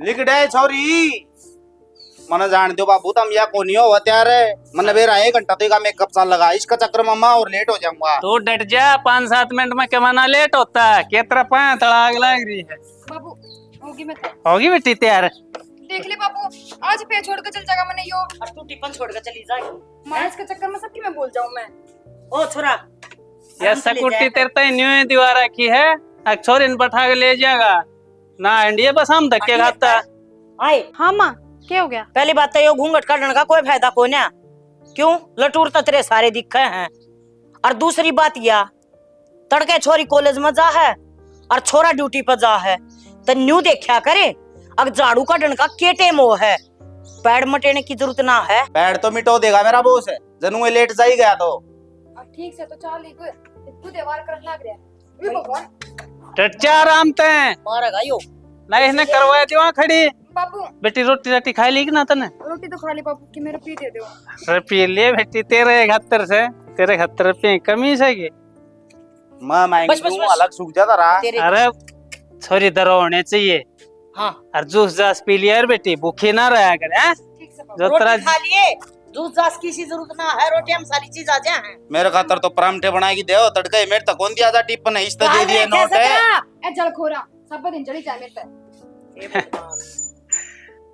लिख दे छोरी मन जान दो बाबू तुम या कोनी हो त्यारे मन बेरा 1 घंटा तो का मेकअप साल लगा इसका चक्कर में मैं और लेट हो जाऊंगा। तू डट जा 5-7 मिनट में कमाना लेट होता है केतरा पाया तड़ाग लाग रही है। बाबू होगी मैं होगी बेटी तैयार। देख ले बाबू आज पे छोड़ कर चल जाएगा मैंने यो और तू टिफिन छोड़ कर चली जाएगी मार्च के चक्कर में सबकी मैं बोल जाऊं मैं। ओ छोरा या सकुटी तेरे तय न्यू दीवार की है छोरी ने बैठा के ले जाएगा ना इंडिया बस हम धक्के खाता। आए हाँ माँ क्या हो गया? पहली बात तो ये घूंघट काटने का कोई फायदा को ना क्यों लटूर तो तेरे सारे दिखे हैं। और दूसरी बात या तड़के छोरी कॉलेज में जा है और छोरा ड्यूटी पर जा है तो न्यू देखा करे अब झाड़ू काटने का के टेम हो है पैड मटेने की जरूरत ना है। पैड तो मिटो देगा मेरा बॉस है जनू लेट जा ही गया तो ठीक से तो चाल ही तू दीवार करने लग रहा है। ये भगवान डट जा आराम ते मारेगा यो नहीं इसने करवाया थी वहाँ खड़ी बाबू बेटी रोटी राटी खाई ली कि ना तने रोटी तो खा ली बाबू कि मेरे पी दे दो। रुपये ले बेटी तेरे 71 से तेरे 71 रुपये कमी से की मैं मांग बस, बस, दूं बस। अलग सूख जाता रहा। तेरे अरे छोरी दरो होने चाहिए हाँ और जूस जास पी लिया बेटी भूखी ना रहा कर हैं? ठीक से बाबू जो तेरा रोटी खा लिए दूध जास की सी जरूरत ना है रोटी हम सारी चीज आ जाए मेरे खातर तो परांठे बनाएगी दे तड़के मेरे तक कौन दिया था टिप्पन इस तो दे दिए नोट है। ए जल खोरा सब दिन चली जाए मेरे पे।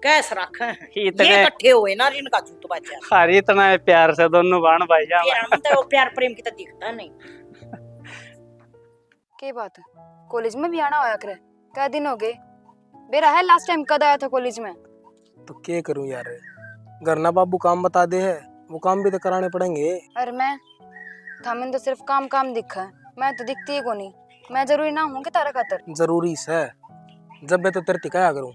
कैस रखे हैं ये इतने इकट्ठे हुए ना इनका जूत बचा हर इतना प्यार से दोनों बाण भाई जा यार हम तो वो प्यार प्रेम की तो दिखता नहीं। के बात है कॉलेज में भी आना होया करे क्या दिन हो गए बेरा है लास्ट टाइम कद आया था कॉलेज में। तो क्या करूं यार घर ना बाबू काम बता दे है वो काम भी तो कराने पड़ेंगे। अरे मैं थामिन तो सिर्फ काम काम दिखा है मैं तो दिखती है को नहीं मैं जरूरी ना हूँ कि तारा खातर जरूरी से जब मैं तो तेरे टिकाया करूं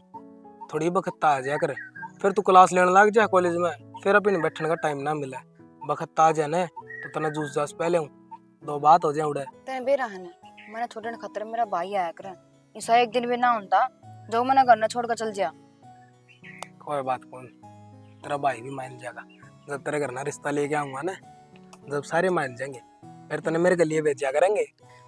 थोड़ी बखत आ जाया करे फिर तू क्लास लेने लग जा कॉलेज में फिर अपने बैठने का टाइम ना मिले बखत आ जाए ना तो तना जूस जास पहले हूँ दो बात हो जाए उड़े तेरे बेरा है ना मैंने छोटे खातर मेरा भाई आया करे ऐसा एक दिन भी ना होता जो मैंने घर ना छोड़ कर चल जा। कोई बात कौन तेरा भाई भी मान जाएगा जब तेरे घर ना रिश्ता लेके आऊंगा ना जब सारे मान जाएंगे फिर तने मेरे के लिए भेजा करेंगे।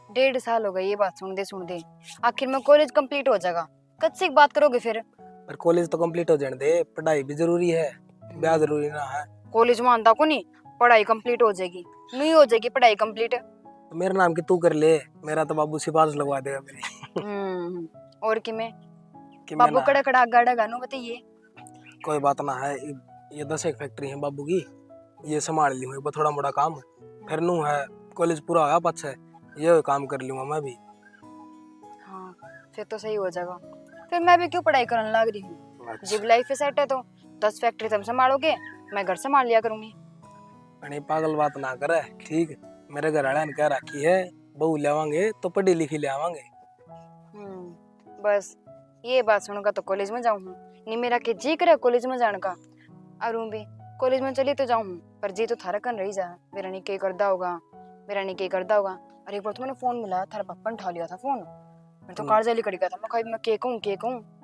1.5 साल हो गए ये बात सुन दे आखिर में कॉलेज कंप्लीट हो जाएगा कब से बात करोगे फिर? पर कॉलेज तो कंप्लीट हो जाने दे पढ़ाई भी जरूरी है ब्याह जरूरी ना है। कॉलेज में आंदा को नहीं पढ़ाई कंप्लीट हो जाएगी नहीं हो जाएगी पढ़ाई कंप्लीट। तो मेरे नाम की तू कर ले मेरा तो बाबू सिफारिश लगवा देगा मेरी। और कि मैं कि बाबू मैं कड़ा कड़ा गाड़ा गानू बताइए। कोई बात ना है ये 10 एक फैक्ट्री है बाबू की ये संभाल ली हूँ थोड़ा मोड़ा काम फिर नू है कॉलेज पूरा होगा पाछे ये काम कर लूंगा मैं भी। हाँ फिर तो सही हो जाएगा फिर मैं भी क्यों पढ़ाई करने लग रही हूँ जब लाइफ सेट है तो 10 फैक्ट्री तुम संभालोगे मैं घर संभाल लिया करूंगी। अरे पागल बात ना करे ठीक मेरे घर वाले ने कह रखी है बहू ले आवांगे तो पढ़ी लिखी ले आवांगे। बस ये बात सुनूंगा तो कॉलेज में जाऊँ नहीं मेरा के जी करे कॉलेज में जाने का अरुण भी कॉलेज में चली तो जाऊँ पर जी तो थारा कन रही जा मेरा नहीं के करदा होगा मेरा नहीं के करदा होगा। अरे एक बार तो मैंने फोन मिलाया थारा पापा ने उठा लिया था फोन मैं तो कार जाली कड़ी गया था मैं के कहूँ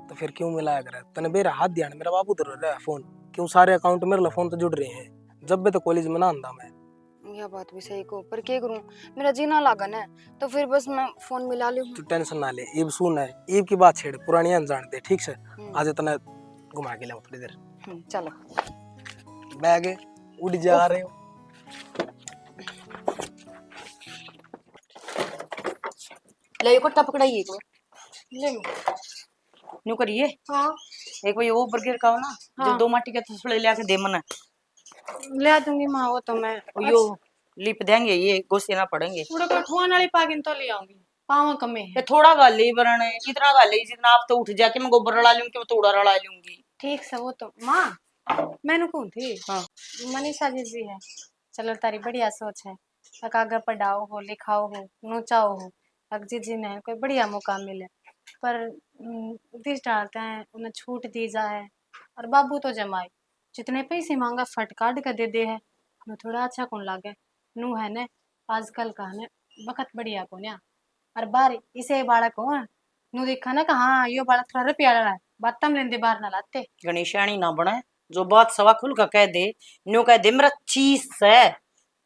तो फिर क्यों मिलाया करे तने मेरा हाथ ध्यान मेरा बाबू तो रहा है फोन क्यों सारे अकाउंट मेरे फोन तो जुड़ रहे हैं जब भी तो कॉलेज में ना आंदा मैं। यह बात भी सही को पर क्या करूं मेरा जीना लागन है तो फिर बस मैं फोन मिला ली तू टेंशन ना ले ईब सुन है ईब की बात छेड़ पुरानी अनजान दे ठीक से आज इतना घुमा के ले थोड़ी देर चलो बैग उड़ जा रहे हो ले को टपकड़ाइए को ले न्यू करिए हाँ एक भाई वो बर्गर का हो ना जो 2 माटी के थसड़े ले आके दे मना ले दूंगी माँ वो तो मैं यो लिप देंगे ये गोसे ना पड़ेंगे थोड़ा कठुआन वाली पागिन तो ले आऊंगी पावा कमे है ये थोड़ा गाल ही बरने इतना गाल ही जितना आप तो उठ जाके मैं गोबर रला लूंगी मैं तोड़ा रला लूंगी। ठीक से वो तो माँ मैंने कौन थी हाँ मनीषा जी है चलो तारी बढ़िया सोच है आगे पढ़ाओ हो लिखाओ हो नोचाओ हो अगजी जी ने कोई बढ़िया मौका मिले पर दिस डालते हैं उन्हें छूट दी जाए और बाबू तो जमाए जितने पैसे मांगा फट काट कर दे दे है हमें थोड़ा अच्छा कौन लागे नू है ने आजकल का ने वक्त बढ़िया को ना और बार इसे बालक हो नू देखा ना हाँ यो बालक थोड़ा रुपया ला है बात तम लेंदे बाहर ना लाते गणेशाणी ना बने जो बात सवा खुल का कह दे न्यू कह दे मेरा चीज है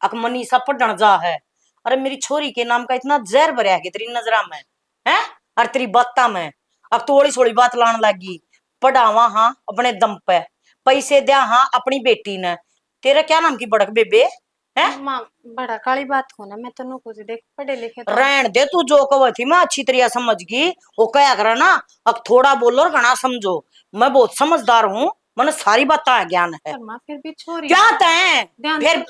अक मनीषा पढ़न जा है अरे मेरी छोरी के नाम का इतना जहर भरया के तेरी नजरा में है और तेरी बाता में अब थोड़ी थोड़ी बात लाने लगी पढ़ावा हाँ अपने दम पे, पैसे दिया हाँ अपनी बेटी ने। तेरा क्या नाम की बड़क बेबे है? माँ बड़ा काली बात हो ना, मैं तो नु कुछ देख पढ़े लिखे तो रहन दे, तू जो कहो थी मैं अच्छी तरह समझ गई। वो क्या करा ना, अब थोड़ा बोलो और घना समझो। मैं बहुत समझदार हूँ, मैंने सारी बातें ज्ञान है। पर माँ फिर भी छोरी क्या तय ध्यान फिर?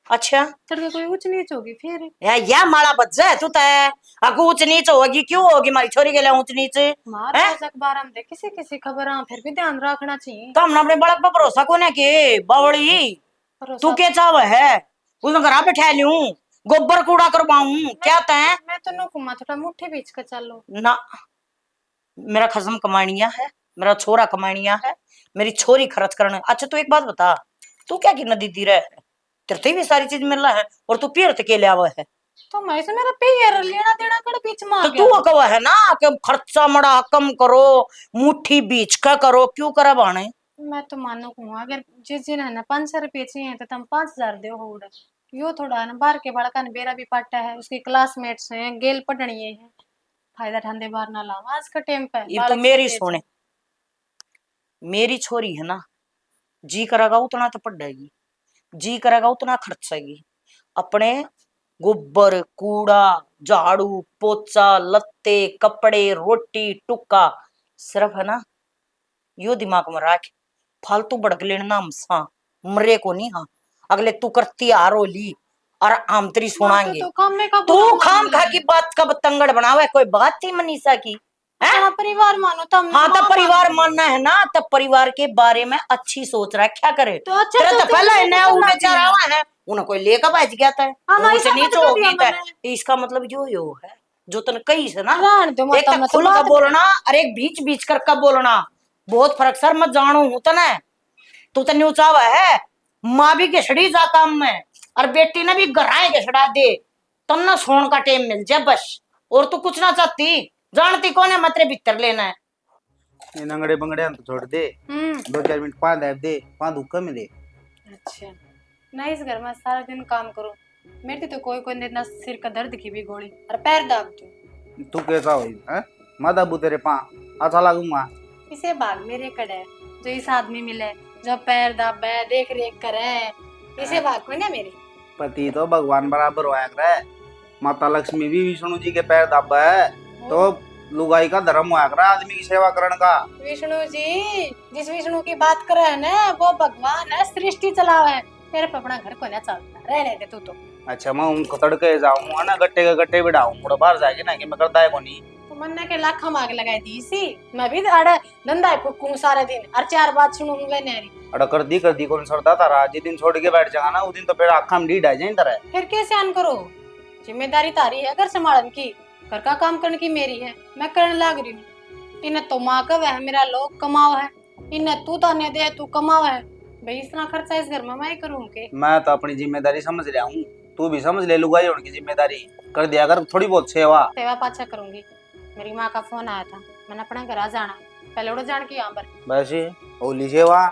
अच्छा चढ़ कोई ऊंच नीच होगी फिर। या माला बच जाए तू तय। अगू ऊंच नीच होगी, क्यों होगी मारी छोरी के लिए ऊंच नीच? माँ हैं? रोज अखबार में देख किसी किसी खबर फिर भी ध्यान रखना चाहिए। तो हमने अपने बालक पर भरोसा को के बावड़ी। तू भरोसा क्या चाव है? उसने घर बैठा लूं, गोबर कूड़ा करवाऊं, क्या तय? मैं तो नु कुमा थोड़ा मुट्ठी बीच का चलो। ना, मेरा खसम कमानिया है, मेरा छोरा कमानिया है, मेरी छोरी खर्च करना। अच्छा तू एक बात बता, तू क्या की नदी तीर है? तेरे तो भी सारी चीज मिल रहा है और तू पीर के ले आवा है। तो मैं से मेरा पेयर लेना देना कर बीच में आ तो गया। तू कहा है ना कि खर्चा मड़ा कम करो, मुट्ठी बीच का करो, क्यों करा बाणे? मैं तो मानो कहूँ अगर जिस दिन है ना 500 रुपये चाहिए तो तुम 5000 दो हो उड़ा। यो थोड़ा है ना बाहर के बड़का ने बेरा भी पाटा है, उसके क्लासमेट्स हैं, गेल पढ़नी है, फायदा ठंडे बाहर ना लाओ आज का टाइम पे ये तो बालक मेरी से सुने, मेरी छोरी है ना, जी करेगा उतना तो पढ़ेगी, जी करेगा उतना खर्चेगी। अपने गोबर कूड़ा झाड़ू पोछा लत्ते कपड़े रोटी टुक्का, सिर्फ है ना यो दिमाग में रख, फालतू भड़क लेना हमसा मरे को नहीं। हाँ अगले तू करती आ रोली और हम तेरी सुनाएंगे। तो काम में का तू बुरा खाम मान खा ले। की बात का बतंगड़ बनावे, कोई बात थी मनीषा की? अपना परिवार मानो तो हमने हाँ तो माँ परिवार मान मानना है ना, तब परिवार के बारे में अच्छी सोच रखा करे। तो अच्छा तेरा तो सोचेंगे पहला तो इन्हें तो उन्हें लागी चारा है। हुआ है, उन्हें कोई लेकर बच गया था, हमारी ऊंच समझ नीच कर होगी दिया था। मैंने। इसका मतलब यो है जो तन कही से ना, रहन दो एक माता तो मैं तो खुल का बात बोलना और एक बीच बीच कर का बोलना, बहुत फर्क। सर मत जानो हूं तने, तू तो न्यूचावा है माँ भी घिसड़ी जा काम में और बेटी ने भी गराए घिसड़ा दे, तब ना सोन का टेम मिल जाए बस। और तू कुछ ना चाहती, जानती कौन है मतरे भीतर लेना है। ये नंगड़े बंगड़े हम तो छोड़ दे, 2-4 मिनट पाँच दे पाँच हुक्का में दे। अच्छा नहीं इस घर में सारा दिन काम करूं, मेरे तो कोई कोई ना सिर का दर्द की भी गोली और पैर दाब दूं। तू कैसा हुई है? मैं दबू तेरे पाँ अच्छा लगूंगा? इसे भाग मेरे कड़े जो इस आदमी मिले जो पैर दाबे देख रेख करे, इसे भाग कोई ना मेरे। पति तो भगवान बराबर होया करे। माता लक्ष्मी भी विष्णु जी के पैर दाबा है, तो लुगाई का धर्म होया करे आदमी की सेवा करने का। विष्णु जी जिस विष्णु की बात करे है ना वो भगवान है, सृष्टि चलावे है, तेरे पे अपना घर को ना चलता रहने दे तू तो। अच्छा मैं उनको तड़के जाऊंगा ना, गट्टे के गट्टे बिठाऊं, थोड़ा बाहर जाएगी ना कि मैं करता है को नहीं। तो मन्ना के लाखा मांग लगाई दी सी, मैं भी अड़े धंधा फूकूं सारे दिन और चार बात सुनूंगा नेरी। अड़ा कर दी कौन सरदा तारा, जिस दिन छोड़ के बैठ जाएगा ना उस दिन तो फिर आखा में ढीठ आ जाए तरह। फिर कैसे आन करो, जिम्मेदारी तारी है घर संभालन की, घर का काम करने की मेरी है, मैं करने लाग रही हूँ। इन्हें तो माँ का वह मेरा लोग कमाओ है, इन्हें तू ताने दे तू कमाओ है, भाई इतना खर्चा इस घर में मैं करूँ के। मैं तो अपनी जिम्मेदारी समझ रहा हूँ, तू भी समझ ले, लुगाई होने की जिम्मेदारी कर दिया कर, थोड़ी बहुत सेवा। सेवा पाछा करूंगी। मेरी माँ का फोन आया था, मैंने अपना घर आ जाना, पहले उड़ जान की यहाँ पर। वैसे होली सेवा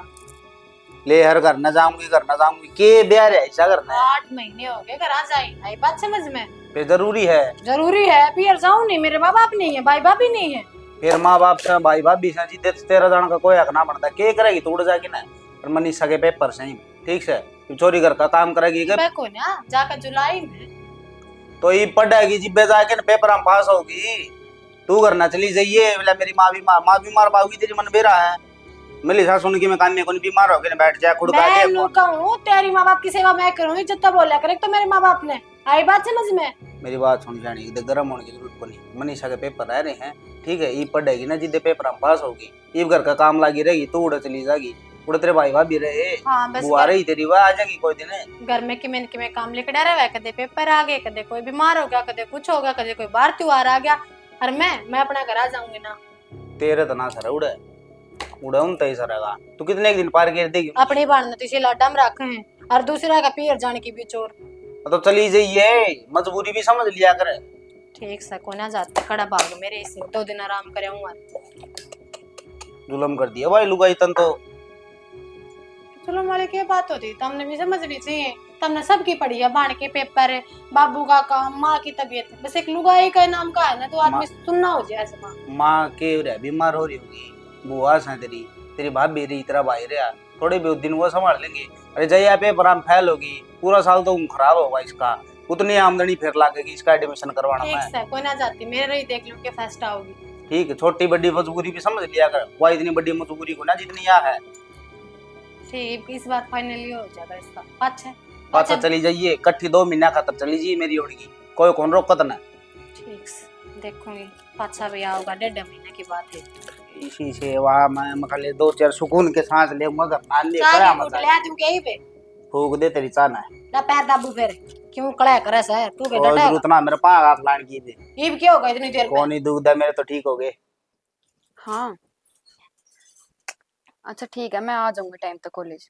ले, हर घर न जाऊंगी के ब्याह है ऐसा करना है। 8 महीने हो गए घर आ जाए, आई बात समझ में? फिर जरूरी है, जरूरी है, फिर जाऊं नहीं, मेरे माँ बाप नहीं है, भाई बाप ही नहीं है। फिर माँ बाप से भाई भाभी से जीते 13 जन का कोई हक ना बनता, के करेगी तू उड़ जाएगी ना। पर मनीषा के पेपर सही ठीक से, तू चोरी घर का काम करेगी मैं को ना जाकर जुलाई में तो ये पढ़ेगी, जिब्बे जाके ना पेपर हम पास होगी। तू घर ना चली जाइए, बोला मेरी माँ बीमार पाओगी, तेरी मन बेरा है। मिली सा सुन की मैं कान्य को बीमार हो गए बैठ जाए खुद का मैं के नु कहूं तेरी माँ बाप की सेवा मैं करूंगी जितना बोला करे तो मेरे माँ बाप ने, आई बात समझ में? मेरी बात सुन जानी, गर्म होने की जरूरत को नहीं। मनीषा के पेपर रह रहे हैं ठीक है, ये पढ़ेगी ना, जिद्दे पेपर हम पास होगी, ये घर का काम लागी रहेगी, तू उड़ चली जाएगी, उड़ तेरे भाई भाभी रहे, हाँ बस बुआ रही तेरी, वह आ जाएगी कोई दिन। घर में किमें काम लेकर डरा हुआ, कदे पेपर आ गए, कदे कोई बीमार हो गया, कदे कुछ हो गया, कदे कोई बाहर त्योहार आ गया, और मैं अपना घर आ जाऊंगी ना। तेरे तो ना सर उड़े उड़न तय सरेगा, तू कितने एक दिन पार कर देगी? अपनी बाण तो इसे लाडा में रखे हैं और दूसरा का पीर जाने की भी चोर। तो चली जाइए, मजबूरी भी समझ लिया करे। ठीक सा को ना जाते कड़ा भाग मेरे इसे 2 दिन आराम करे हूँ। जुलम कर दिया भाई लुगाई तन तो। चलो वाले की बात होती तुमने भी समझनी चाहिए, तुमने सबकी पढ़ी है, बाण के पेपर है, बाबू का काम, माँ की तबीयत, बस एक लुगाई का नाम का है ना तो आदमी सुनना हो जाए। माँ के बीमार हो रही होगी, बुआ से तेरी तेरी भाभी रही, तेरा भाई रहा, थोड़े बहुत दिन वो संभाल लेंगे। अरे जया पेपर हम फेल होगी, पूरा साल तो खराब होगा इसका, उतनी आमदनी फिर लागेगी इसका एडमिशन करवाना ठीक है। से कोई ना जाती, मेरे ही देख लो के फर्स्ट आओगी। ठीक है, छोटी बड़ी मजबूरी भी समझ लिया कर, कोई इतनी बड़ी मजबूरी को ना जितनी यहाँ है। ठीक, इस बार फाइनली हो जाएगा इसका। अच्छा पाछा चली जाइए, कट्ठी 2 महीना खातर चली जाइए मेरी ओढ़गी, कोई कौन रोकत ना। ठीक से देखूंगी, पाछा भी आओगा, 1.5 महीने की बात है। इसी से वहाँ मैं मखले 2-4 सुकून के सांस ले, मगर मान ले चाय क्या की मजा बोतल है तू कहीं पे फूक दे तेरी चाना है। ना पैर दाबू फिर क्यों कड़ा करे सर तू कोई बेटा जरूरत ना मेरे पाँव हाथ लाने की दे, ईब क्यों हो गई इतनी देर में? कौन ही दुख दे, मेरे तो ठीक हो गए। हाँ अच्छा ठीक है, मैं आ जाऊंगी टाइम तक कॉलेज।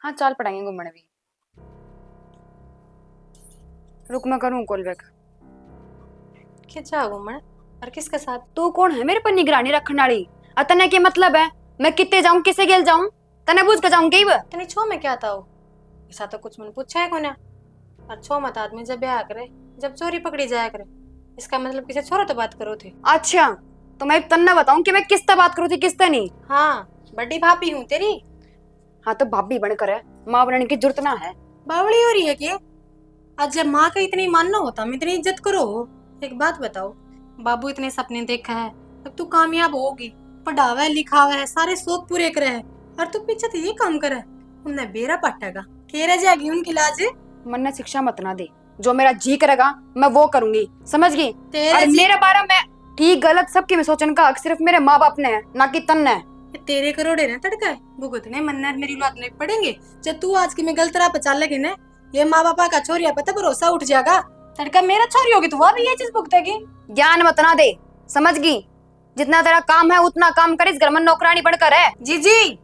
हाँ चल पड़ेंगे घूमने भी। रुक मैं करूँ कॉल बैक। क्या घूमने और किसके साथ? तू कौन है मेरे पर निगरानी रखने वाली? अतने के मतलब है मैं कितने जाऊं, किसे गेल जाऊं, तने पूछ के जाऊं कई बार? इतनी छो में क्या था वो? ऐसा तो कुछ मैंने पूछा है कोने। और छो मत आदमी जब ब्याह करे, जब चोरी पकड़ी जाया करे, इसका मतलब किसी छोरे तो बात करो थे। अच्छा तो मैं तन्ना बताऊं कि मैं किससे बात करूं थी किससे नहीं? हाँ बड़ी भाभी हूँ तेरी। हाँ तो भाभी बनकर है, माँ बनने की जरूरत ना है। बावड़ी हो रही है कि आज जब माँ का इतनी मानना होता मैं इतनी इज्जत करो। एक बात बताओ, बाबू इतने सपने देखा है, अब तू कामयाब होगी, पढ़ावा है लिखावा है, सारे शौक पूरे करे है, और तू पीछे तो ये काम करे, उनने बेरा पटेगा केरा जाएगी उनकी लाज। मन ने शिक्षा मत ना दे, जो मेरा जी करेगा मैं वो करूंगी, समझ गई? तेरे और जी- मेरे बारे में ठीक गलत सबके में सोचने का हक सिर्फ मेरे माँ बाप ने है, ना कि तन्ने है। ये तेरे करोड़े ने तड़का है भुगतने मन्नत मेरी औलाद नहीं पड़ेंगे। जब तू आज की मैं गलत राह पे चल लगी ना, ये माँ बापा का छोरिया पता भरोसा उठ जाएगा, तड़का मेरा छोरी होगी तो वह भी ये चीज भुगतेगी। ज्ञान मत ना दे, समझ गई? जितना तेरा काम है उतना काम कर, इस घर में नौकरानी बनकर है। जी जी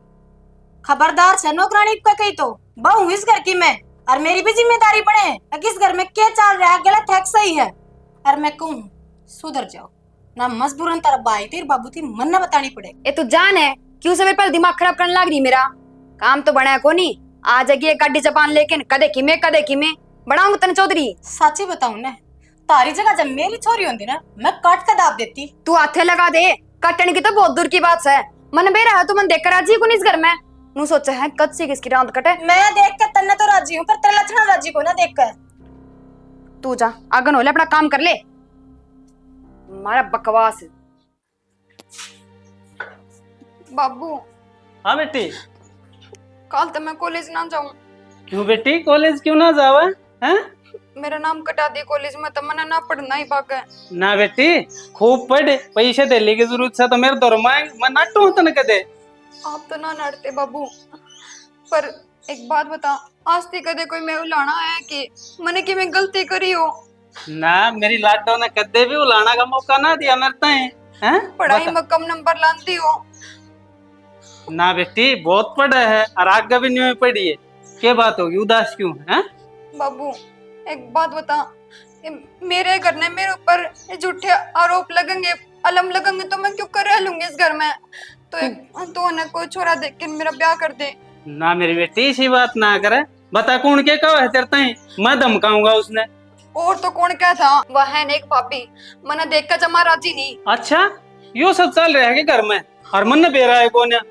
खबरदार से नौकरानी का कही तो बहू इस घर की मैं, और मेरी भी जिम्मेदारी बने कि इस घर में क्या चल रहा है, गलत है सही है, और मैं कहूँ सुधर जाओ ना, मजबूरन तेरा भाई तेरे बाबू थी मन ना बतानी पड़े। ये तू जान है क्यों से मेरे पर दिमाग खराब करने लग रही? मेरा काम तो बना है को नहीं, आ जाएगी एक गाड़ी जबान लेकिन कदे की मैं बनाऊंगा तने चौधरी। सच्ची बताऊं ना, तारी जगह जब मेरी छोरी होती ना, मैं काट के दाब देती। तू हाथे लगा दे, काटने की तो बहुत दूर की बात है। मन बेरा है तो मन देख कर राजी को नहीं इस घर में, नू सोचा है कद से किसकी रात कटे। मैं देख के तन्ने तो राजी हूँ, पर तेरा लक्षण राजी को ना देख कर। तू जा आगन हो ले, अपना काम कर ले, मारा बकवास। बाबू हाँ बेटी। कल तक मैं कॉलेज ना जाऊं। क्यों बेटी कॉलेज क्यों ना जावे हैं? मेरा नाम कटा दे कॉलेज में, तो मना ना पढ़ना ही बाक है। ना बेटी खूब पढ़, पैसे देने की जरूरत है तो मेरे दौर मैं नाटू तन कदे। आप तो ना लड़ते बाबू, पर एक बात बता, आज तक कदे कोई मैं उलाना है कि मैंने कि मैं गलती करी हो? ना मेरी लाडो ने कदे भी उलाना का मौका ना दिया मेरे ताई हैं? पढ़ाई बता। में कम नंबर लाती हो? ना बेटी बहुत पढ़ा है और आगे भी नहीं पढ़ी है, क्या बात होगी उदास क्यों है? बाबू एक बात बता, मेरे घर ने मेरे ऊपर झूठे आरोप लगेंगे, अलम लगेंगे, तो मैं क्यों कर रह लूंगी इस घर में? तो ना कोई छोरा देख के मेरा ब्याह कर दे। ना मेरी बेटी इसी बात ना करे, बता कौन के कहो है तेरे ताई, मैं धमकाऊंगा उसने। और तो कौन क्या था, वह है एक भाभी, मना देख कर जमा राजी नहीं। अच्छा यो सब चल रहा है कि घर में, और मन बेरा है कौन? हाँ,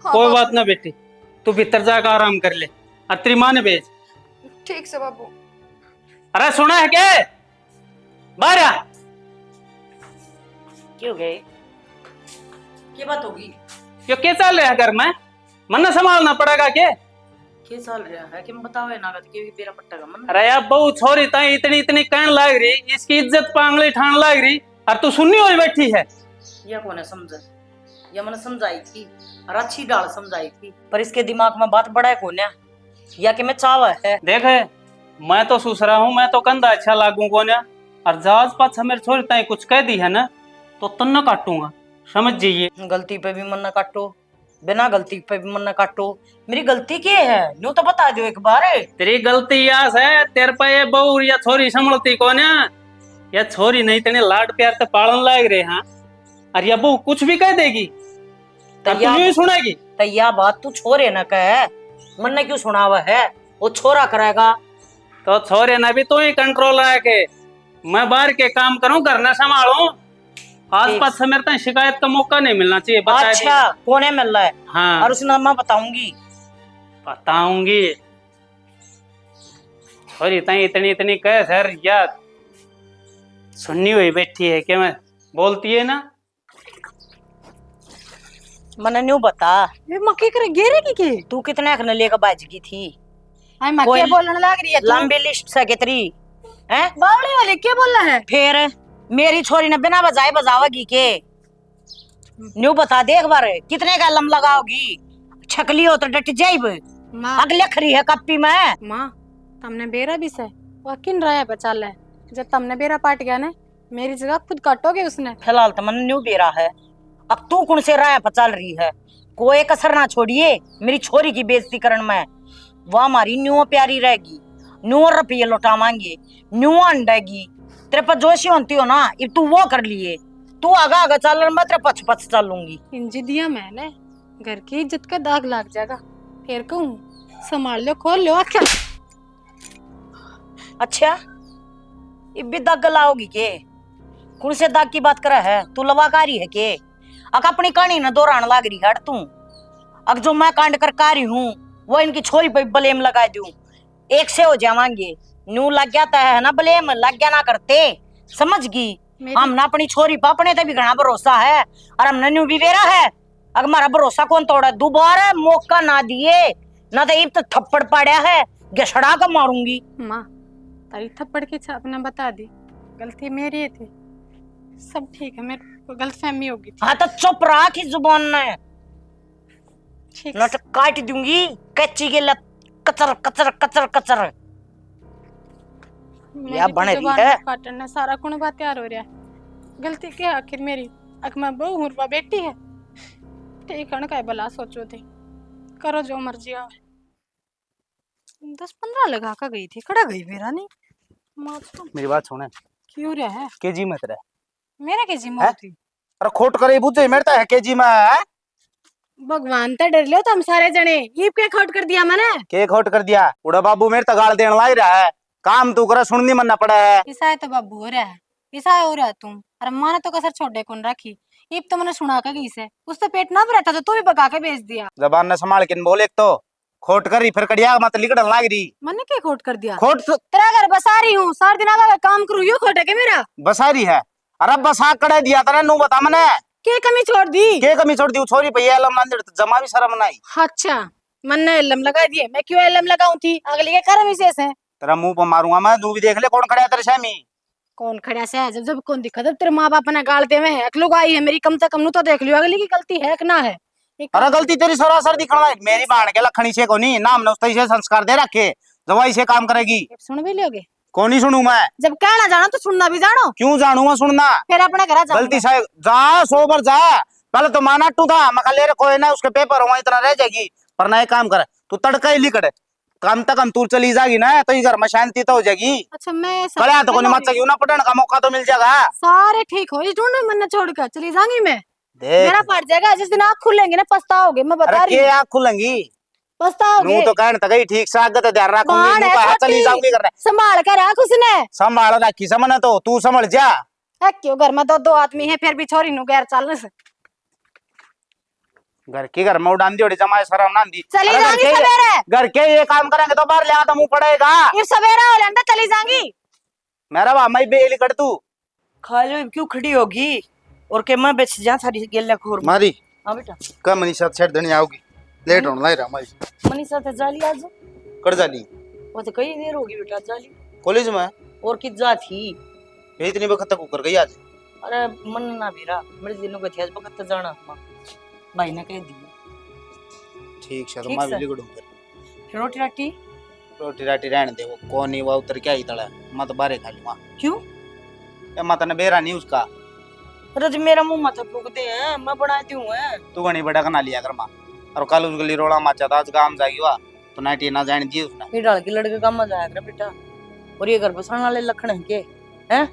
कोई बाबू। बात ना बेटी, तू भीतर जाकर आराम कर ले, और तेरी माँ ने भेज। ठीक से बाबू। अरे सुना है क्या? बाहर आ। क्यों गए? क्या बात होगी? यो क्या चल रहा है घर में? मन संभालना पड़ेगा क्या? क्या चल रहा है कि बतावे ना कि बेरा पट्टा का मन। अरे यार बहु छोरी ताई इतनी इतनी कहन लाग रही, इसकी इज्जत पांगली ठान लाग रही, और तू सुननी हुई बैठी है। यह कौन है समझ, यह मैंने समझाई थी और अच्छी डाल समझाई थी, पर इसके दिमाग में बात बड़ा है कौन है, या कि मैं चावा है। देख मैं तो सुसरा हूँ, मैं तो कंधा अच्छा लागू को ना, और जहाज पास मेरे छोरी ताई कुछ कह दी है ना तो तन्ना काटूंगा, समझ जाइए। गलती पे भी मन न काटो, बिना गलती पे भी मन न काटो। मेरी गलती क्या है यूं तो बता दो एक बार। तेरी गलती यास है, तेरे पे ये बहू या छोरी संभलती कौन है? या छोरी नहीं तेने लाड प्यार से पालन लाग रहे हाँ, और या बहू कुछ भी कह देगी तो तू ही सुनेगी। तो यह बात तू छोरे न कह, मन ने क्यों सुनावा है, वो छोरा करेगा। तो छोरे ना भी तू ही कंट्रोल रखे, मैं बाहर के काम करूं घर न संभालूं, आसपास से मेरे को शिकायत का मौका नहीं मिलना चाहिए, बता दी। अच्छा कोने मिल रहा है? हाँ और उसने मैं बताऊंगी। बताऊंगी। और इतनी इतनी इतनी कह सर यार सुननी हुई बैठी है कि मैं बोलती है ना। मैंने न्यू बता, ये मक्के करे गेरे की के तू कितने खने लेकर बाजगी थी? आई मक्के कोई बोलने लग रही है तू। लंबी लिस्ट से कितनी हैं? बावड़ी वाले क्या बोल रहा है? फिर मेरी छोरी ने बिना बजाए बजावेगी के? न्यू बता दे एक बार, कितने का लम लगाओगी? छकली हो तो डट जाइब। माँ अगले खरी है कप्पी में। माँ तमने बेरा भी से वो किन रहा है बचा ले। जब तमने बेरा पाट गया ना मेरी जगह खुद काटोगे उसने। फिलहाल तो मन न्यू बेरा है, अब तू कौन से राय पर चल रही है? कोई कसर ना छोड़िए मेरी छोरी की बेइज्जती करने में। वो हमारी न्यू प्यारी रहेगी, न्यू रुपये लौटावांगे, न्यू अंडेगी। तेरे पर जोशी होती हो ना, अब तू वो कर लिए। तू आगा आगा चल, मैं तेरे पछ पछ चलूंगी। इंजी दिया मैंने, घर की इज्जत का दाग लग जाएगा। फिर कहूँ संभाल लो, खोल लो आख्या। अच्छा इब भी दाग लाओगी के? कौन से दाग की बात कर है? तू लवाकारी है के? अक अपनी कहानी न दोहरान लाग रही है तू। अब जो मैं कांड कर कारी हूँ वो इनकी छोरी पे ब्लेम लगा दूं, एक से हो जावांगे। न्यू लग गया है ना ब्लेम, लग गया ना करते, समझ गई? हम ना अपनी छोरी पर अपने ते भी घना भरोसा है और हमने न्यू भी वेरा है। अगर हमारा भरोसा कौन तोड़ा? दोबारा मौका ना दिए ना तो इब तो थप्पड़ पड़ा है, घसड़ा कर मारूंगी। माँ तारी थप्पड़ की छाप ना बता दी, गलती मेरी थी। सब ठीक है, मेरे को गलतफहमी होगी थी। हाँ तो चुप रहा की जुबान ने, ठीक न तो काट दूंगी कच्ची के लत, कचर कचर कचर कचर। या मेरी बने तो दी जुबान है। काटना सारा कुण बात तैयार हो रहा है। गलती क्या आखिर मेरी? अक मैं बहू हुरवा बेटी है। ठीक है, का भला सोचो थे, करो जो मर्जी आवे। 10-15 लगा कर गई थी, खड़ा गई मेरा नहीं। माँ तो मेरी बात सुने, क्यों रहा है? केजी में तेरे मेरा के जिम्मा थी। अरे खोट करे बुझे मेरे है केजी में है? भगवान तो डर लियो तुम सारे जने, ये क्या खोट कर दिया मैंने? के खोट कर दिया? उड़ा बाबू मेरे तो गाल देने लाग रहा है, काम तू करे सुननी मनना पड़ा है। ईसा तो बाबू हो रहा है, ईसा हो रहा है तुम। अरे माने तो कसर छोड़े कौन रखी, ये तो मैंने सुना का गई से। उससे पेट ना भरा था तो तू भी पका के बेच दिया। जबान ने संभाल के बोले, एक तो खोट करी फिर कड़िया मत लिकड़न लाग रही। मैंने क्या खोट कर दिया? खोट तेरा घर बसा रही हूँ, सारे दिन आगा काम करूँ, यो खोट है क्या मेरा? बसारी है। अरे बसा कड़े दिया तेरे, नू बता मने क्या कमी छोड़ दी? के कमी छोड़ दी? छोरी पे एलम ना जमा भी शर्म नहीं। अच्छा मैंने एलम लगा दिए, मैं क्यों एलम लगाऊं थी? अगले के कर्म विशेष है। तेरा मुंह पर मारूंगा मैं, तू भी देख ले कौन खड़ा है तेरे सामने। कौन खड़ा से है? जब जब कौन दिखा, जब तेरे माँ बाप ने गालते में है, अकलू आई है मेरी, कम से कम नू तो देख लियो अगली की गलती है कि ना है। अरे गलती तेरी सरासर दिखना है। मेरी बाण के लखनी से कोनी नाम ने उससे से संस्कार दे रखे, जवाई से काम करेगी। सुन भी लोगे? कौन ही सुनू मैं? जब कहना जानो तो सुनना भी जानो। क्यों जानूंगा सुनना? फिर अपने घर जा। गलती से जा, सोबर जा। पहले तो माना टू था मका ले रखो है ना, उसके पेपर हुआ इतना रह जाएगी। पर ना एक काम कर, तू तड़का ही लिखड़, कम तक हम तू चली जाएगी ना तो इस घर में शांति तो हो जाएगी। अच्छा मैं कल तो कोई मत क्यों ना पढ़ने का मौका तो मिल जाएगा। सारे ठीक हो, इस ढूंढ मन छोड़कर चली जाऊंगी मैं। देख मेरा पड़ जाएगा, जिस दिन आँख खुलेंगे ना पछताओगे, मैं बता अरे रही के हूँ। आँख खुलेंगी? पछताओगे। नू तो कहने तक ही ठीक से आगे ध्यान रखूंगी, बाण नू है कहा चली छोटी, जाऊंगी करने। संभाल कर रख उसने। संभाल रखी समझ तो तू समझ जा। है क्यों घर में दो आदमी है, फिर भी छोरी नु गैर चलने से। घर की घर में उड़ान दी जमाए शर्म ना दी। चली अरे जाऊंगी सवेरे। घर के ये काम करेंगे तो बाहर ले आता मुंह पड़ेगा। ये सवेरा हो लेंदा चली जाऊंगी। मेरा बा मैं बेली कर तू खा लो, क्यों खड़ी होगी? और के मैं बेच जा सारी गेला खोर में। मारी हाँ बेटा। कम मनीषा छेड़ देनी आओगी, लेट होने लग रहा मैं। मनीषा तो जाली आज, कर जाली वो तो कई देर होगी बेटा जाली। कॉलेज में और की जा थी? ये इतनी वक्त तक कर गई आज। अरे मन ना भीरा, मेरे दिनों को थी आज वक्त तो जाना भाई ने कह दी। ठीक है तो ठीक मैं से। भी लिखड़ूं फिर। रोटी राटी रोटी राटी रहने दे, वो कौन नहीं वो उतर क्या ही तड़ा, मैं तो बारे खा लूंगा। क्यों? ये माता ने बेरा नहीं उसका। अरे जो मेरा मुंह माथा फूकते हैं, मैं बनाती हूँ है। तू घनी बड़ा कना लिया कर मां, और कल उसके लिए रोड़ा माचा था, आज काम जाएगी वाह तो नाइटी ना जाने दी उसने। ये डाल के लड़के का मजा आया कर बेटा। और ये घर बसाने वाले लखन है के हैं?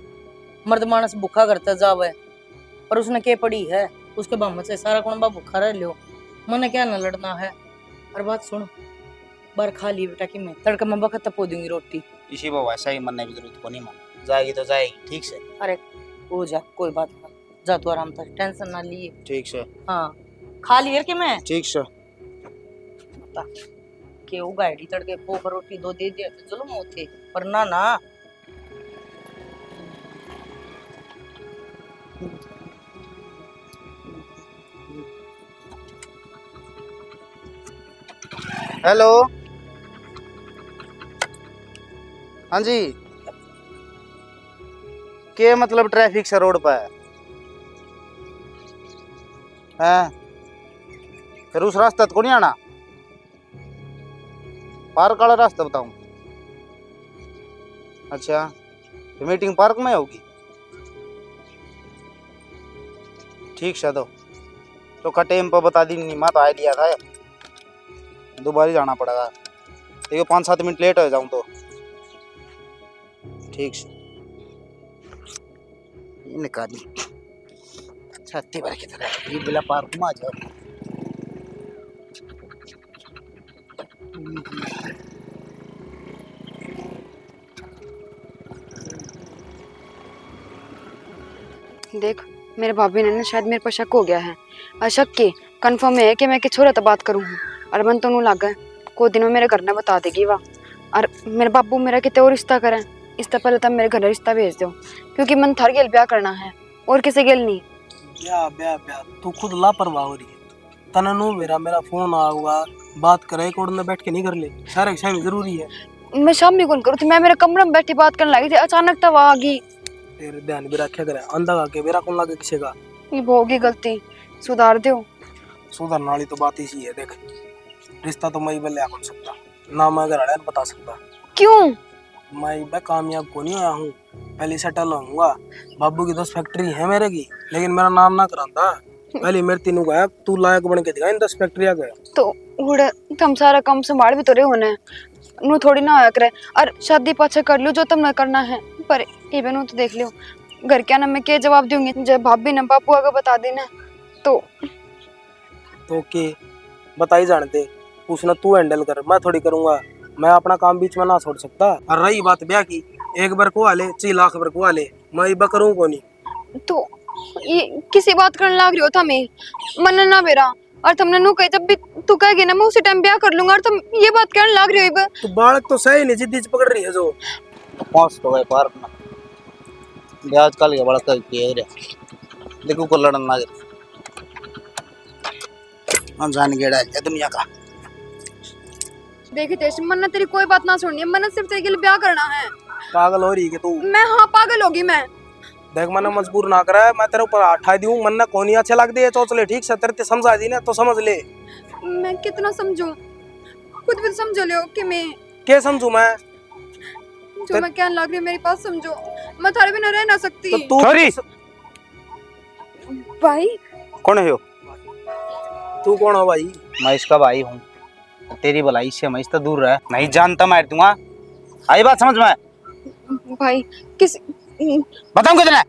मर्द मानस भूखा करता जावे, और उसने के पड़ी है उसके बम से सारा कुणबा भूखा रह लियो। मने क्या न लड़ना है। और बात सुन, बार खा ली बेटा कि मैं तड़का में बखत तपो दूंगी रोटी। इसी वो वैसा ही मनने की जरूरत को नहीं मां, जाएगी तो जाएगी ठीक से। अरे हो जा, कोई बात नहीं। जा तू आराम से, टेंशन ना लिए। ठीक से। हाँ खा लिया कि मैं ठीक से। बता के वो गाड़ी तड़के पोखर रोटी दो दे दिया तो जुल्म होते, पर ना ना। हेलो। हाँ जी। के मतलब ट्रैफिक से रोड पे है? फिर उस रास्ते को नहीं आना, पार्क वाला रास्ता बताऊं? अच्छा, तो मीटिंग पार्क में होगी। ठीक है तो का टाइम पर बता दी नहीं, मैं तो आइडिया था दोबारा जाना पड़ेगा, देखो 5-7 मिनट लेट हो जाऊं तो। ठीक से निकाली छाती भर की तरह ये बिला पार्क में आ जाओ। देख, मेरे भाभी ने ना शायद मेरे पर शक हो गया है। और शक की कंफर्म है कि मैं कि छोरा तो बात करूँ हूँ और मन तो नू लग गए कुछ दिन में मेरे घर ने बता देगी वाह। और मेरे बाबू मेरा कितने और रिश्ता करें, इससे पहले तब मेरे घर रिश्ता भेज दो, क्योंकि मन थार गेल ब्याह करना है और किसी गेल नहीं। ब्याह ब्याह ब्याह तू खुद लापरवाह हो रही है। तननु मेरा फोन आऊगा, बात करे कोड में बैठ के नहीं कर ले, सारे समय जरूरी है। मैं शाम में कौन करूँ थी, मैं मेरे कमरे में बैठी बात करने लगी थी, अचानक तब आ गई। तेरे ध्यान भी रखा करे, अंधा आके मेरा कौन लगे किसी का। ये होगी गलती, सुधार दो। सुधरने वाली तो बात इसी है। देख रिश्ता तो मैं बल्ले कौन सकता ना, मैं घर वाले बता सकता। क्यों? मैं कामयाब को नहीं आया हूँ, पहले सेटल होऊंगा। बाबू की 10 फैक्ट्री है मेरे की, लेकिन मेरा नाम ना कराता। पहले मेरे तीनों गया, तू लायक बन के दिखा इन 10 फैक्ट्री आ गया तो उड़े तुम सारा काम संभाल भी तो रहे होने, नू थोड़ी ना आया करे। और शादी पाछे कर लो जो तुमने करना है, पर ये नू तो देख लियो घर क्या ना मैं क्या जवाब दूंगी जब भाभी ने बापू आगे बता देना तो के बताई जानते पूछना, तू हैंडल कर, मैं थोड़ी करूंगा। मैं अपना काम बीच में ना छोड़ सकता। और रही बात ब्याह की, एक बार को आले 6 लाख बार को आले, मैं ये करूँ को नहीं। तो ये किसी बात करने लग रही हो था मैं मन ना मेरा, और तुमने नू कही जब भी तू कहेगी ना मैं उसी टाइम ब्याह कर लूंगा, और तुम ये बात कहने लग रही हो। तो बालक तो सही नहीं, जिद्दी पकड़ रही है जो। पहुंच तो गए पार्क में, ब्याज कल के बड़ा कर के रे देखो को लड़न ना हम जान गेड़ा है दुनिया का। देखी तेज मन तेरी कोई बात ना सुननी है, मन सिर्फ तेरे के लिए ब्याह करना है। पागल हो रही है तू। मैं हाँ पागल होगी मैं। देख मैंने मजबूर ना करा है, मैं तेरे ऊपर उठा दूं, मन ना कोनी अच्छे लग दे चौचले ठीक से तेरे समझा दी ना तो समझ ले। मैं कितना समझूं, खुद भी समझ लियो कि मैं क्या समझू मैं जो मैं क्या लग रही है मेरी बात समझो, मैं थारे बिना रह ना सकती। तो तू सॉरी भाई कौन है हो? तू कौन हो भाई? मैं इसका भाई हूँ, तेरी भलाई से मैं इससे दूर रह, नहीं जानता मार दूंगा। आई बात समझ में? भाई किस बताऊं कितने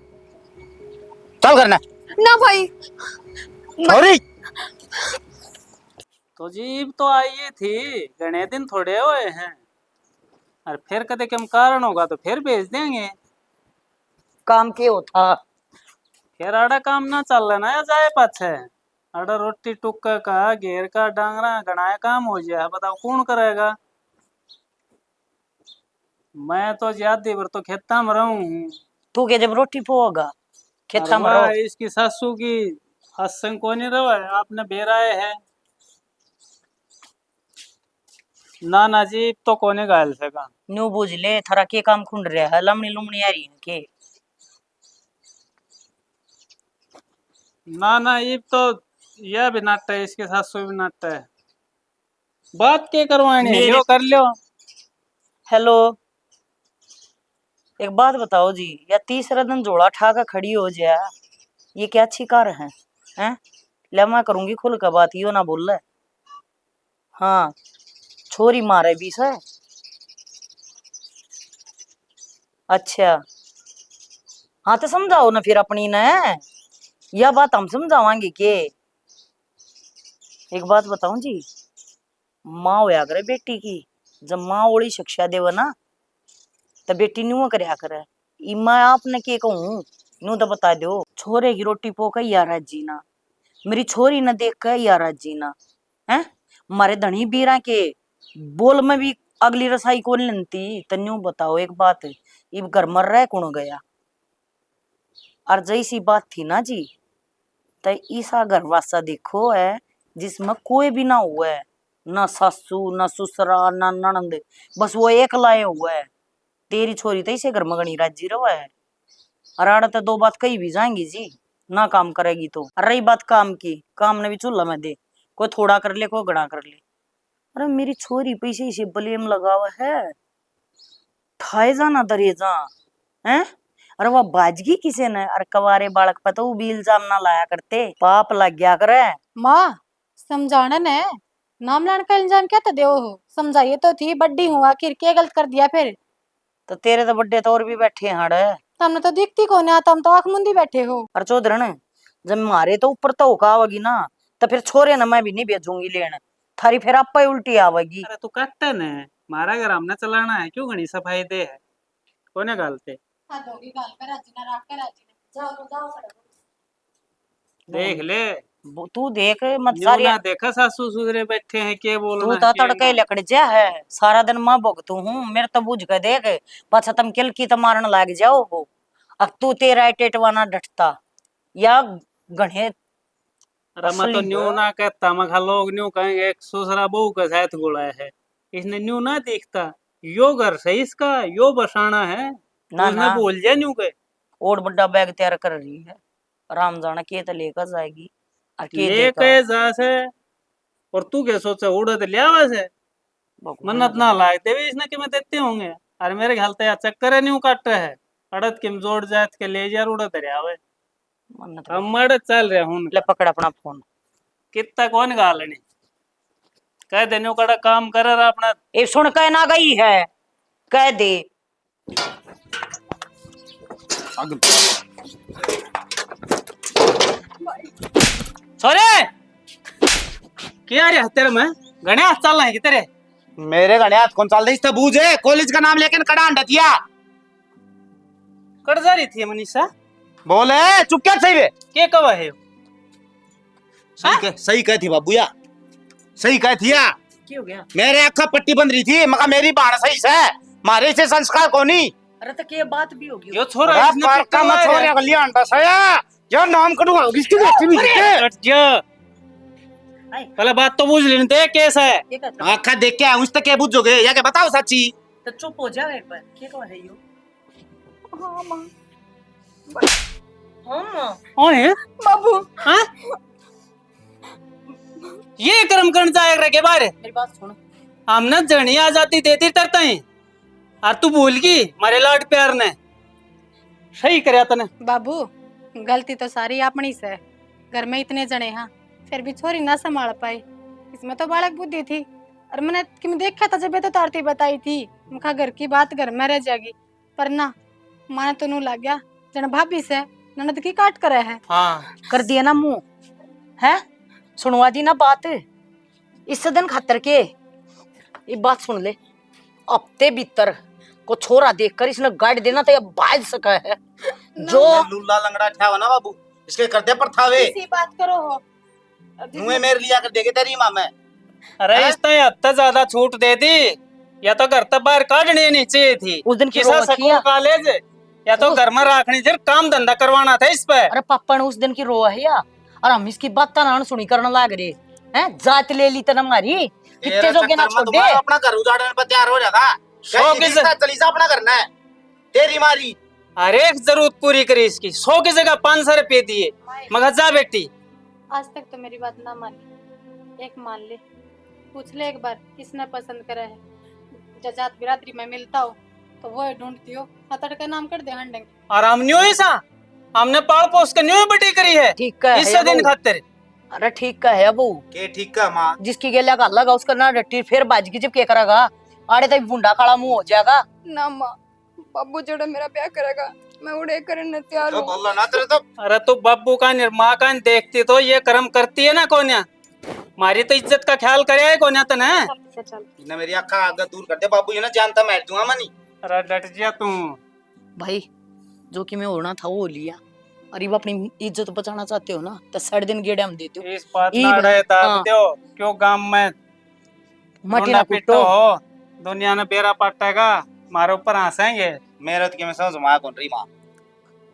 चल करना ना भाई। सॉरी। तो जीब तो आई थी, घने दिन थोड़े हुए हैं, और फिर कदे कम कारण होगा तो फिर भेज देंगे। काम के हो था फिर आड़ा काम ना चल लेना या जाए पाछे, आड़ा रोटी टुक्का का घेर का डांगरा गणाया काम हो जाए, बताओ कौन करेगा। मैं तो ज्यादा भर तो खेता में रहूं, तू के जब रोटी पोगा खेता में रहो। इसकी सासू की हसन को नहीं रहा है, आपने बेराए है ना ना जी तो कोने गाल सका। न्यू बुझ ले थारा के काम खुंड रहा है, लमनी लुमनी आ रही है के। ना ना ये तो यह भी नाट्य है, इसके सासू भी नाट्य है, बात क्या करवानी है, मेरे- लो कर लो। हेलो एक बात बताओ जी, या तीसरा दिन जोड़ा ठा कर खड़ी हो जाए, ये क्या अच्छी कार है हैं? ले मैं करूंगी खुल का बात, यो ना बोल रहा। हाँ छोरी मारे भी से। अच्छा हाँ तो समझाओ ना फिर अपनी ने, यह बात हम समझावांगे के। एक बात बताऊं जी, माँ होया करे बेटी की, जब माँ ओली शिक्षा देव ना तो बेटी न्यू करया करे। ई मैं आपने के कहूं न्यू तो बता दो, छोरे की रोटी पोक यार जीना, मेरी छोरी न देख के यार जीना है। मारे धनी बीरा के बोल में भी अगली रसाई कौन लेती। तन्यू बताओ एक बात, इब घर मर रहा कौन गया। और जैसी बात थी ना जी, तो ईसा घर वासा देखो है जिसमें कोई भी ना हुआ है, ना सासू ना ससुरा ना ननंद, बस वो एक लाए हुआ है। तेरी छोरी तो इसे घर में गणी राजी रहा है। अराड़ा तो दो बात कही भी जाएंगी जी, ना काम करेगी तो। और रही बात काम की, काम ने भी चूल्हा में दे, कोई थोड़ा कर ले कोई गड़ा कर ले। अरे मेरी छोरी पैसे इसे ब्लेम लगावा है, ठाए जाना दरे जा है। अरे वह बाजगी किसे ने, अरे कवारे बालक पर तो भी इल्जाम ना लाया करते, पाप लग गया करे। माँ समझाना ने नाम लाने का इल्जाम क्या तो देओ हो, समझाइए तो थी, बड्डी हूँ आखिर क्या गलत कर दिया फिर। तो तेरे तो बड्डे तो और भी बैठे हैं हाड़। तुमने तो दिखती कौन है, तुम तो आंख मुंदी बैठे हो। और चौधरन जब मारे तो ऊपर तो होका आवेगी ना, तो फिर छोरे न मैं भी नहीं भेजूंगी लेने, थारी फिर आप ही उल्टी आवेगी। अरे तू कट्टन है, मारा घर हमने चलाना है, क्यों घनी सफाई दे है कोने गालते। देख ले, तू देख मत न्यू सारी, ना देखा सासू ससुरे बैठे हैं के तू बोलना तो के तड़के ना। लकड़ जा है, सारा दिन मैं भुगतू हूँ, मेरे तो बुझ के देख पाछा तुम किल की तो मारन लग जाओ हो। अब तू तेरा टेटवाना डटता या गणे अरे मैं तो असली न्यू ना कहता, मैं खा लोग न्यू कहेंगे एक ससुरा बहू का साथ गुड़ा है, इसने न्यू ना दिखता। यो घर सही इसका, यो बसाना है, ना उसने ना बोल जा न्यू के। और बड़ा बैग तैयार कर रही है, राम जाना के तो लेकर जाएगी और के लेके देगा। जा से, और तू क्या सोचा उड़द ले आवा से, मन्नत ना लागते भी इसने कि मैं देते होंगे। अरे मेरे ख्याल तो यार चक्कर है न्यू काट है, अड़द के जोड़ जात के ले जा उड़द रे आवे। मन्नत हम मड़द चल रहे हूं, ले पकड़ अपना फोन। कितना कौन गालनी कह दे न्यू कड़ा काम कर रहा अपना। ये सुन के ना गई है, कह दे। सोरे क्या रे तेरे में घने हाथ चल रहे हैं कि तेरे। मेरे घने हाथ कौन चल रही इस बूझ है, कॉलेज का नाम लेकर कड़ा अंडतिया कट जा रही थी मनीषा, बोले चुप क्या सही वे। के कवा है सही कह थी बाबूया, सही कह थी या। क्या हो गया? मेरे आँख पट्टी बंद रही थी, मगर मेरी बाण सही से मारे से संस्कार कोनी। अरे तो क्या बात भी होगी? यो छोरा अरे इसने पर का मत छोड़ गलियां अंडा सया यार, नाम कटवा किसकी देखती भी दिखे। कट जा, पहले बात तो पूछ लेने दे कैसा है। ये कहता आँखा देख के उस तक क्या बुझोगे या क्या बताओ सच्ची। तो चुप हो जा एक बार, क्या कह है यो? हाँ माँ। हम ओए बाबू हाँ ये कर्म करने जाएगा के बारे मेरी बात सुन। हमने जनी आ जाती देती तरता है, और तू भूल गई मारे लाड प्यार ने सही करया तने। बाबू गलती तो सारी अपनी से, घर में इतने जने हाँ फिर भी छोरी ना संभाल पाई, इसमें तो बालक बुद्धि थी। और मैंने कि देखा था जब ये तो तारती बताई थी, मुखा घर की बात घर में रह जाएगी, पर ना माने तो नू लग गया जन भाभी से ननद की काट करे है। हाँ कर दिया ना मुंह है, सुनवा दी ना बात इस दिन खातर के। ये बात सुन ले, हफ्ते भीतर को छोरा देखकर इसने गाड़ देना तो ये बाज सका है जो लूला लंगड़ा था ना बाबू, इसके करते पर थावे इसी बात करो हो। मुँह मेरे लिया कर देगे तेरी माँ में। अरे इस तो हद तक ज्यादा छूट दे दी, या तो घर तक बाहर काटनी नहीं चाहिए थी। उस दिन की किसा रोवा स्कूल किया। कॉलेज या तो घर में रखनी चाहिए, काम धंधा करवाना था इस पे। अरे पापा ने उस दिन की रोआ है या, और हम इसकी बात ना सुनी करने लाग रहे हैं। जात ले ली तना हमारी कितने जोगे ना छोड़ दे। अपना घर उजाड़ने पर तैयार हो जाता, चली सा अपना करना है तेरी मारी। हर एक जरूरत पूरी करी इसकी, 100 की जगह 500 रुपए दिए, मगर जा बेटी। आज तक तो मेरी बात ना मानी, एक मान ले, पूछ ले एक बार किसने पसंद करा है। जजात बिरादरी में मिलता हो तो वो ढूंढती हो, हथड़ का नाम कर दे हंडेंगे। और हम न्यू ही सा, हमने पाल पोस के न्यू बटी करी है ठीक का इस है दिन बहू। खातिर। अरे ठीक का है बहू, के ठीक का माँ जिसकी गेला का लगा उसका ना डटी फिर बाजगी जब क्या करेगा, आड़े तक बुंडा काला मुंह हो जाएगा ना माँ, बाबू जोड़ा मेरा ब्याह करेगा, मैं उड़े करने तैयार तो हूँ। बोल ना तेरे तो। अरे तू बब्बू का निर्मा का देखती तो ये कर्म करती है ना कोन्या, मारी तो इज्जत का ख्याल करे है कोन्या तने। चल ना मेरी आँखा आगे दूर कर दे बाबू, ये ना जानता मैं दूंगा मनी। अरे डट जा तू। भाई, जो कि मैं होना था वो हो लिया, और ये अपनी इज्जत बचाना चाहते हो ना तो साढ़े दिन गेड़े हम देते हो इस बात ई ना भाई, रहे दाब हाँ। दो क्यों गांव में मटी रोना ना पिट्टो कूटो हो दुनिया ने बेरा पाटेगा मारे ऊपर हंसेंगे मेरे तो मैं समझ में कौन रही माँ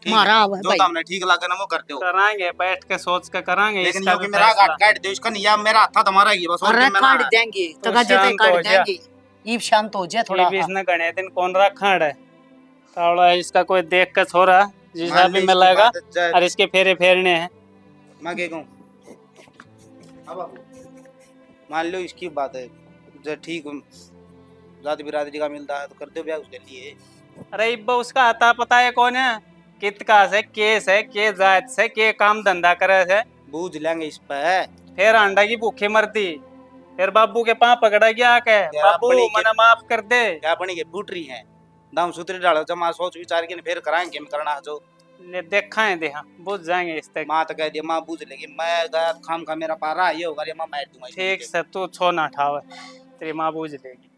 ठीक है? मारा हुआ है जो भाई। तो हमने ठीक लगे ना वो करते हो कराएंगे बैठ के सोच के कराएंगे लेकिन इसका यो भी कि मेरा फैसला। काट दो इसका नहीं या मेरा हाथ तुम्हारा ही है, बस और अरे क्या मैं ना काट देंगे तू तका जेते शांत हो काट जा। देंगे ये शांत हो जाए ये थोड़ा भी इसने गणे दिन कौन रखा है तावड़ा है इसका कोई देख के छोरा जिसा मान भी लो इसकी मिलेगा बात है, और इसके फेरे फेरने हैं। मैं क्या कहूँ अब बाबू, मान लो इसकी बात है जो ठीक जाति बिरादरी का मिलता है तो कर दो ब्याह उसके लिए। अरे इब्बा उसका आता पता है कौन है कितका से केस है के जात से के काम धंधा करे से बूझ लेंगे इस पे फिर अंडा की भूखी मरती फिर बाबू के पाँव पकड़ा गया के तेरा बाबू बड़ी के- मना माफ कर दे। क्या बनी के फूट रही है दाम सूत्री डालो जमा सोच विचार के फिर कराएंगे मैं करना जो ले देखा है देखा बुझ जाएंगे इस तक। माँ तो कह दिया माँ बूझ लेगी मैं गया खाम खा मेरा पारा ये होगा ये माँ मार दूंगा इसमें ठीक से तू छो ना ठावे तेरी माँ बूझ लेगी।